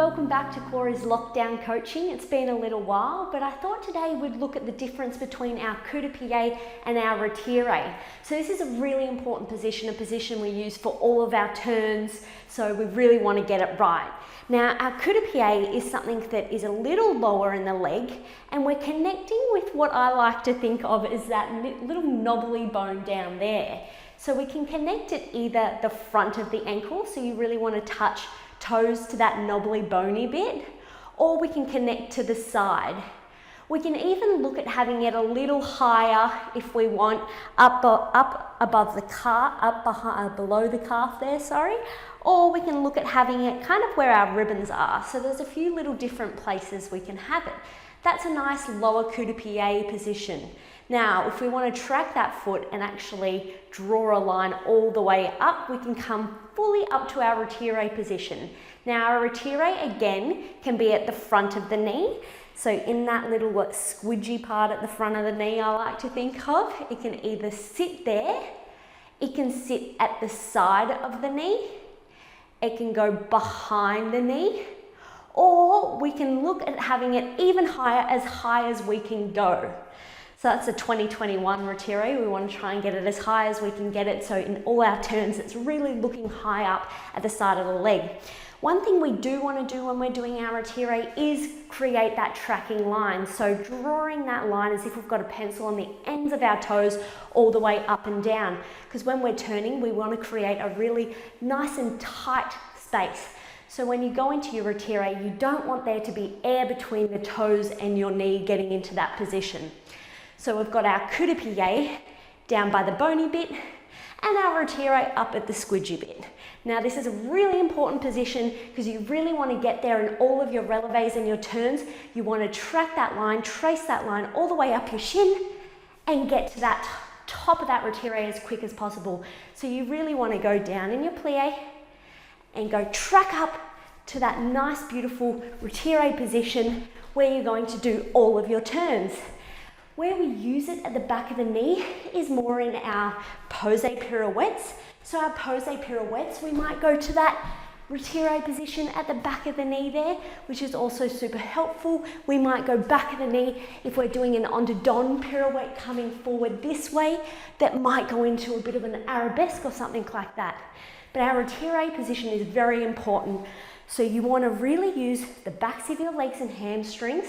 welcome back to Corey's Lockdown Coaching. It's been a little while, but I thought today we'd look at the difference between our coup de pied and our retire. So this is a really important position, a position we use for all of our turns, so we really want to get it right. Now, our coup de pied is something that is a little lower in the leg, and we're connecting with what I like to think of as that little knobbly bone down there. So we can connect it either the front of the ankle, so you really want to touch toes to that knobbly bony bit, or we can connect to the side. We can even look at having it a little higher if we want, up above the calf, below the calf there, sorry, or we can look at having it kind of where our ribbons are. So there's a few little different places we can have it. That's a nice lower coup de pied position. Now, if we want to track that foot and actually draw a line all the way up, we can come fully up to our retire position. Now, our retire again can be at the front of the knee. So in that little squidgy part at the front of the knee, I like to think of, it can either sit there, it can sit at the side of the knee, it can go behind the knee, or we can look at having it even higher, as high as we can go. So that's a 2021 retire. We want to try and get it as high as we can get it. So in all our turns, it's really looking high up at the side of the leg. One thing we do want to do when we're doing our retire is create that tracking line. So drawing that line as if we've got a pencil on the ends of our toes all the way up and down. Because when we're turning, we want to create a really nice and tight space. So when you go into your retire, you don't want there to be air between the toes and your knee getting into that position. So we've got our coup de pied down by the bony bit and our retire up at the squidgy bit. Now this is a really important position because you really want to get there in all of your releves and your turns. You want to track that line, trace that line all the way up your shin and get to that top of that retire as quick as possible. So you really want to go down in your plie and go track up to that nice beautiful retire position where you're going to do all of your turns. Where we use it at the back of the knee is more in our pose pirouettes. So our pose pirouettes, we might go to that retire position at the back of the knee there, which is also super helpful. We might go back of the knee if we're doing an on to don pirouette coming forward this way, that might go into a bit of an arabesque or something like that. But our retire position is very important. So you want to really use the backs of your legs and hamstrings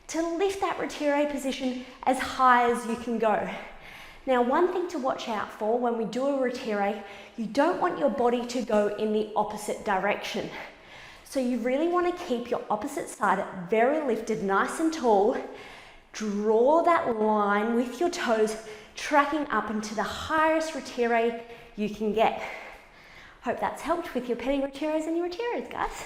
to lift that retire position as high as you can go. Now, one thing to watch out for when we do a retire, you don't want your body to go in the opposite direction. So you really want to keep your opposite side very lifted, nice and tall. Draw that line with your toes, tracking up into the highest retire you can get. Hope that's helped with your petit retires and your retires, guys.